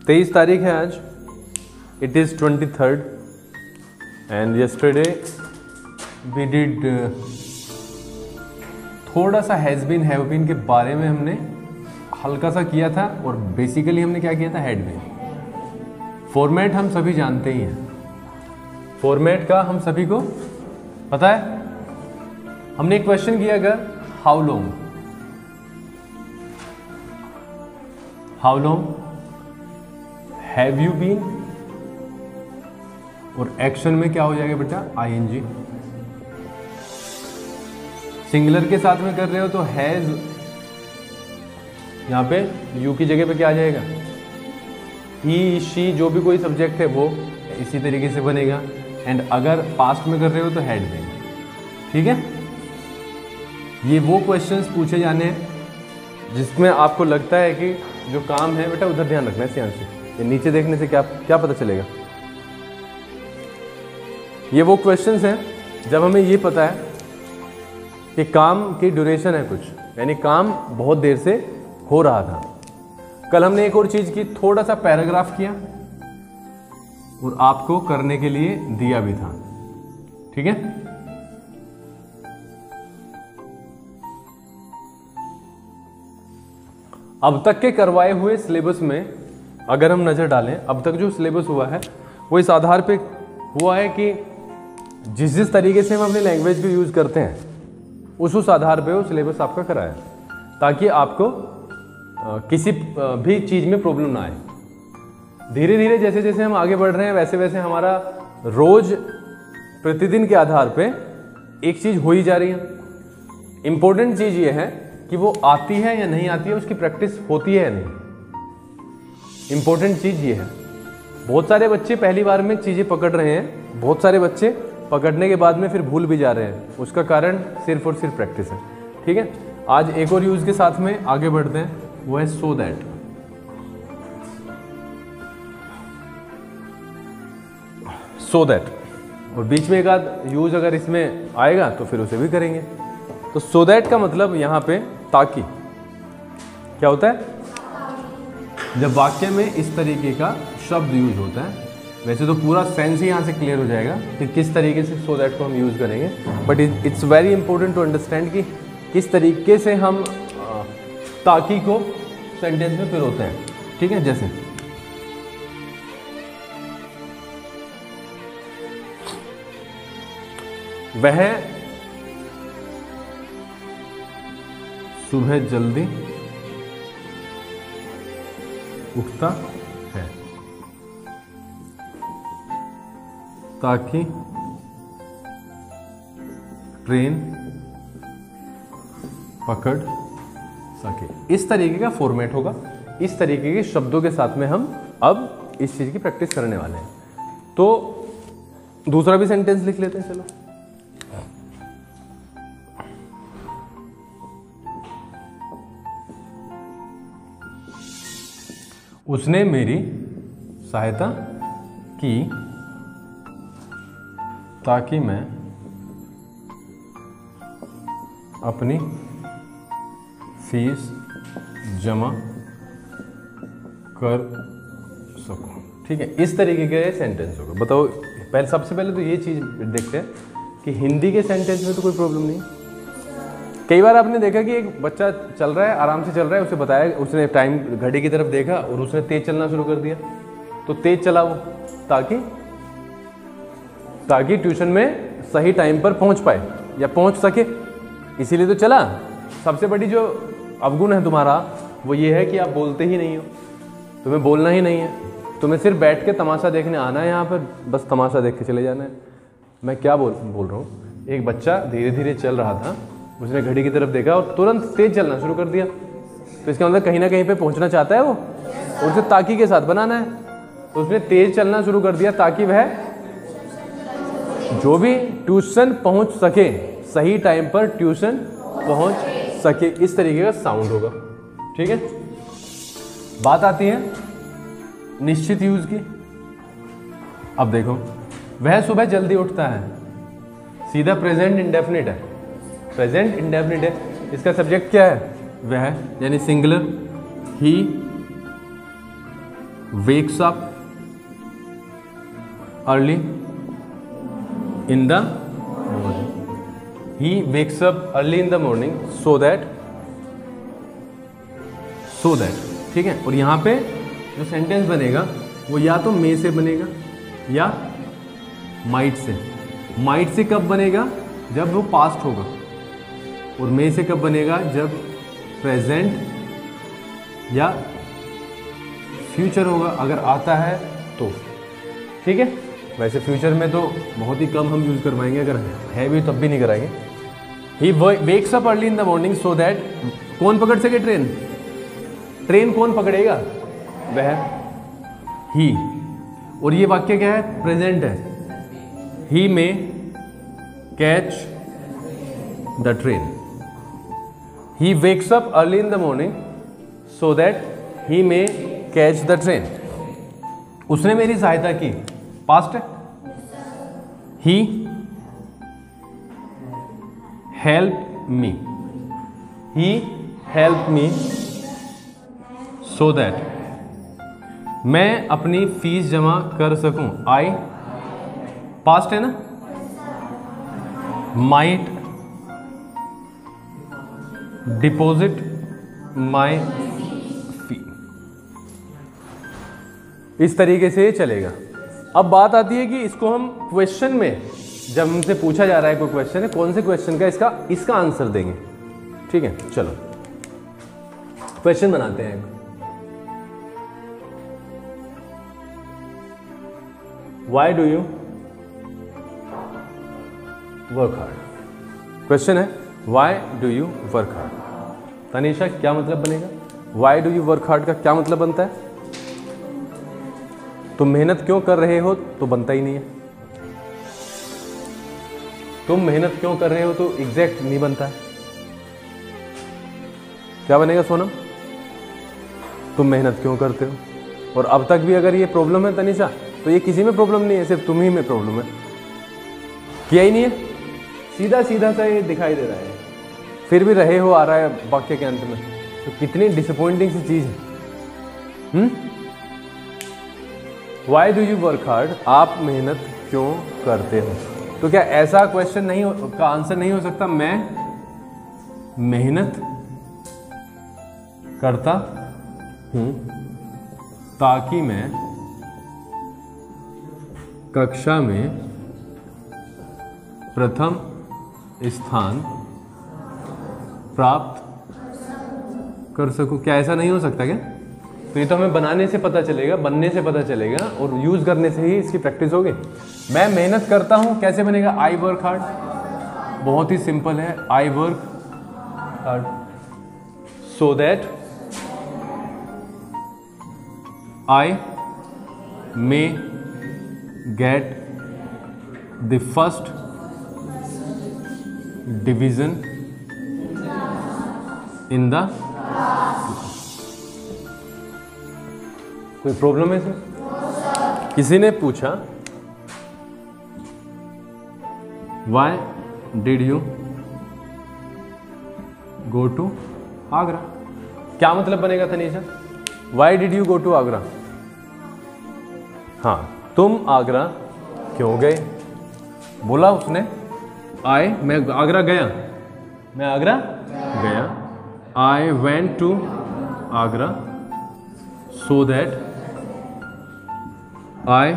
23 तारीख है आज, it is 23rd and yesterday we did थोड़ा सा हैज़ बीन हैव बीन के बारे में हमने हल्का सा किया था, और बेसिकली हमने क्या किया था, हैड बीन। फॉर्मेट हम सभी जानते ही हैं, फॉर्मेट का हम सभी को पता है। हमने एक क्वेश्चन किया अगर how long have you been, और एक्शन में क्या हो जाएगा बेटा, आईएनजी। सिंगुलर के साथ में कर रहे हो तो हैज, यहां पे यू की जगह पे क्या आ जाएगा, ही शी, जो भी कोई सब्जेक्ट है वो इसी तरीके से बनेगा। एंड अगर पास्ट में कर रहे हो तो हैड बीन। ठीक है, ये वो क्वेश्चंस पूछे जाने हैं जिसमें आपको लगता है कि जो काम है बेटा उधर ध्यान रखना है ध्यान से, ये नीचे देखने से क्या क्या पता चलेगा। ये वो क्वेश्चंस हैं जब हमें ये पता है कि काम की ड्यूरेशन है कुछ, यानी काम बहुत देर से हो रहा था। कल हमने एक और चीज की, थोड़ा सा पैराग्राफ किया और आपको करने के लिए दिया भी था। ठीक है, अब तक के करवाए हुए सिलेबस में अगर हम नजर डालें, अब तक जो सिलेबस हुआ है वो इस आधार पे हुआ है कि जिस तरीके से हम अपनी लैंग्वेज को यूज करते हैं उस आधार पे वो सिलेबस आपका कराया, ताकि आपको किसी भी चीज में प्रॉब्लम ना आए। धीरे धीरे जैसे जैसे हम आगे बढ़ रहे हैं वैसे वैसे हमारा रोज प्रतिदिन के आधार पे एक चीज हो ही जा रही है। इंपॉर्टेंट चीज ये है कि वो आती है या नहीं आती है, उसकी प्रैक्टिस होती है या नहीं। इंपॉर्टेंट चीज ये है। बहुत सारे बच्चे पहली बार में चीजें पकड़ रहे हैं, बहुत सारे बच्चे पकड़ने के बाद में फिर भूल भी जा रहे हैं, उसका कारण सिर्फ और सिर्फ प्रैक्टिस है। ठीक है, आज एक और यूज के साथ में आगे बढ़ते हैं, वो है सो दैट। सो दैट, और बीच में एक आध यूज अगर इसमें आएगा तो फिर उसे भी करेंगे। तो सो दैट का मतलब यहां पे ताकि क्या होता है, जब वाक्य में इस तरीके का शब्द यूज होता है, वैसे तो पूरा सेंस ही यहाँ से क्लियर हो जाएगा कि किस तरीके से सो दैट को हम यूज करेंगे, but it's very important to understand कि किस तरीके से हम ताकि को सेंटेंस में पिरोते हैं। ठीक है, जैसे वह सुबह जल्दी उठता है ताकि ट्रेन पकड़ सके। इस तरीके का फॉर्मेट होगा, इस तरीके के शब्दों के साथ में हम अब इस चीज की प्रैक्टिस करने वाले हैं। तो दूसरा भी सेंटेंस लिख लेते हैं, चलो। उसने मेरी सहायता की ताकि मैं अपनी फीस जमा कर सकूं। ठीक है, इस तरीके का सेंटेंस होगा। बताओ, पहले सबसे पहले तो ये चीज देखते हैं कि हिंदी के सेंटेंस में तो कोई प्रॉब्लम नहीं। कई बार आपने देखा कि एक बच्चा चल रहा है, आराम से चल रहा है, उसे बताया, उसने टाइम घड़ी की तरफ देखा और उसने तेज चलना शुरू कर दिया, तो तेज चला वो ताकि ट्यूशन में सही टाइम पर पहुंच पाए या पहुंच सके, इसीलिए तो चला। सबसे बड़ी जो अवगुण है तुम्हारा वो ये है कि आप बोलते ही नहीं हो, तुम्हें बोलना ही नहीं है, तुम्हें सिर्फ बैठ के तमाशा देखने आना है, यहाँ पर बस तमाशा देख के चले जाना है। मैं क्या बोल रहा हूँ, एक बच्चा धीरे धीरे चल रहा था, उसने घड़ी की तरफ देखा और तुरंत तेज चलना शुरू कर दिया, तो इसका मतलब कहीं ना कहीं पे पहुंचना चाहता है वो, और उसे ताकि के साथ बनाना है। तो उसने तेज चलना शुरू कर दिया ताकि वह जो भी ट्यूशन पहुंच सके, सही टाइम पर ट्यूशन पहुंच सके, इस तरीके का साउंड होगा। ठीक है, बात आती है निश्चित यूज की। अब देखो, वह सुबह जल्दी उठता है, सीधा प्रेजेंट इंडेफिनिट है, प्रेजेंट इंडेफिनिट है। इसका सब्जेक्ट क्या है, वह, यानी singular. He wakes up early in the morning. He wakes up early in the morning so that ठीक है। और यहाँ पे जो सेंटेंस बनेगा वो या तो मे से बनेगा या माइट से। माइट से कब बनेगा? जब वो पास्ट होगा। और मे से कब बनेगा? जब प्रेजेंट या फ्यूचर होगा, अगर आता है तो। ठीक है, वैसे फ्यूचर में तो बहुत ही कम हम यूज़ करवाएंगे, अगर है भी तब भी नहीं कराएंगे। He wakes up early in the morning so that, कौन पकड़ सके ट्रेन? ट्रेन कौन पकड़ेगा? वह, ही। और ये वाक्य क्या है? प्रेजेंट है। ही में catch the train. He wakes up early in the morning so that he में कैच द ट्रेन। उसने मेरी सहायता की, पास्ट है। He help me, he help me so that मैं अपनी फीस जमा कर सकूं। आई पास्ट है ना। माइट डिपॉजिट माई फी। इस तरीके से चलेगा। अब बात आती है कि इसको हम क्वेश्चन में, जब हमसे पूछा जा रहा है कोई क्वेश्चन है, कौन से क्वेश्चन का इसका आंसर देंगे। ठीक है, चलो क्वेश्चन बनाते हैं। Why do you work hard? Question है why do you work hard. Tanisha, क्या मतलब बनेगा? Why do you work hard का क्या मतलब बनता है? तुम मेहनत क्यों कर रहे हो तो बनता ही नहीं है। तुम मेहनत क्यों कर रहे हो तो एग्जैक्ट नहीं बनता है। क्या बनेगा सोनम? तुम मेहनत क्यों करते हो। और अब तक भी अगर ये प्रॉब्लम है तनीषा, तो ये किसी में प्रॉब्लम नहीं है, सिर्फ तुम ही में प्रॉब्लम है। किया ही नहीं है, सीधा सीधा सा ये दिखाई दे रहा है, फिर भी रहे हो आ रहा है वाक्य के अंत में। तो कितनी डिसअपॉइंटिंग सी चीज है। Why do you work hard? आप मेहनत क्यों करते हो। तो क्या ऐसा क्वेश्चन नहीं का आंसर नहीं हो सकता? मैं मेहनत करता हूं ताकि मैं कक्षा में प्रथम स्थान प्राप्त कर सकूं। क्या ऐसा नहीं हो सकता क्या? तो ये तो हमें बनाने से पता चलेगा, बनने से पता चलेगा, और यूज करने से ही इसकी प्रैक्टिस होगी। मैं मेहनत करता हूं, कैसे बनेगा? I work hard. बहुत ही सिंपल है, I work hard so that I may get the first division in the. कोई प्रॉब्लम है इसमें? किसी ने पूछा why did you go to Agra. क्या मतलब बनेगा Tanisha? Why did you go to Agra. हाँ, तुम आगरा क्यों गए? बोला उसने मैं आगरा गया, मैं आगरा गया। I went to Agra so that I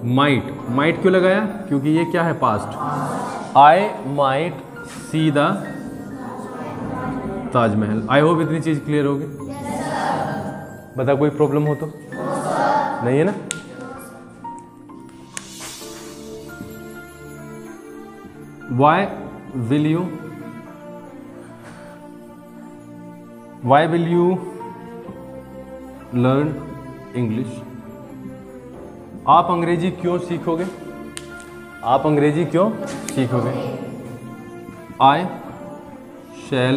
might क्यों लगाया? क्योंकि ये क्या है? Past. I might see the Taj Mahal. I hope इतनी चीज क्लियर होगी। बता, कोई प्रॉब्लम हो तो? नहीं है ना? Why will you learn English. आप अंग्रेजी क्यों सीखोगे? आप अंग्रेजी क्यों सीखोगे? I shall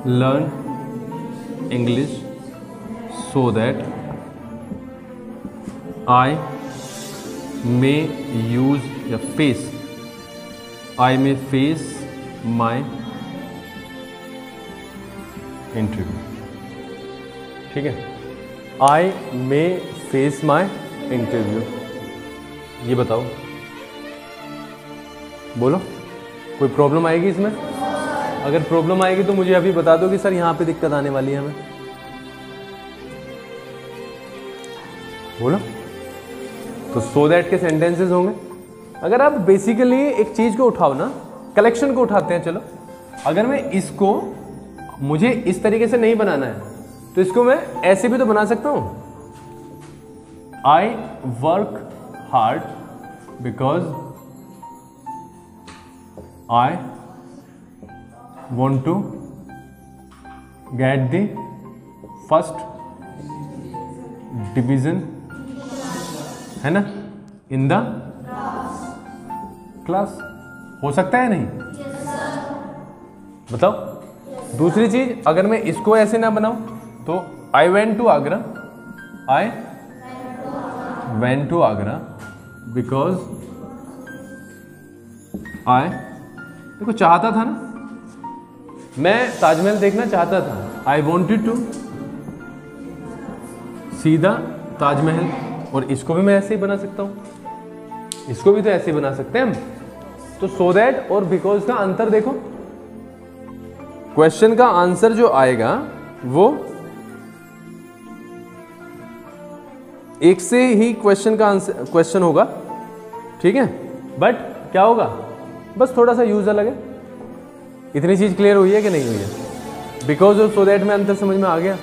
learn English so that I may use या face, I may face my interview. ठीक है, आई मे फेस माई इंटरव्यू। ये बताओ, बोलो, कोई प्रॉब्लम आएगी इसमें? अगर प्रॉब्लम आएगी तो मुझे अभी बता दो कि सर यहाँ पे दिक्कत आने वाली है हमें। बोलो। तो सो दैट के सेंटेंसेस होंगे। अगर आप बेसिकली एक चीज को उठाओ ना, कलेक्शन को उठाते हैं, चलो अगर मैं इसको, मुझे इस तरीके से नहीं बनाना है तो इसको मैं ऐसे भी तो बना सकता हूं। I work hard because I want to get the first division, है ना, इन द क्लास। हो सकता है नहीं? बताओ। दूसरी चीज, अगर मैं इसको ऐसे ना बनाऊं तो I went to Agra, I went to Agra because I, देखो चाहता था ना, मैं ताजमहल देखना चाहता था, I wanted to see the Taj Mahal. और इसको भी मैं ऐसे ही बना सकता हूं, इसको भी तो ऐसे ही बना सकते हैं हम। तो सो दैट और बिकॉज का अंतर देखो, क्वेश्चन का आंसर जो आएगा वो एक से ही क्वेश्चन का आंसर क्वेश्चन होगा, ठीक है, बट क्या होगा, बस थोड़ा सा यूज अलग है। इतनी चीज क्लियर हुई है कि नहीं हुई है? बिकॉज और सो दैट में अंतर समझ में आ गया।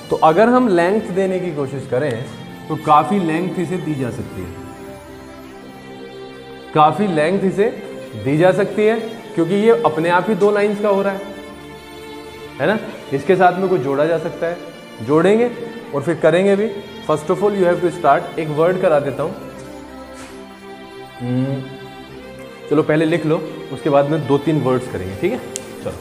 तो अगर हम लेंथ देने की कोशिश करें तो काफी लेंथ इसे दी जा सकती है, काफी लेंथ इसे दी जा सकती है, क्योंकि ये अपने आप ही 2 लाइंस का हो रहा है ना। इसके साथ में कुछ जोड़ा जा सकता है, जोड़ेंगे और फिर करेंगे भी। First of all you have to start, एक वर्ड करा देता हूं, चलो पहले लिख लो, उसके बाद में 2-3 वर्ड्स करेंगे, ठीक है। चलो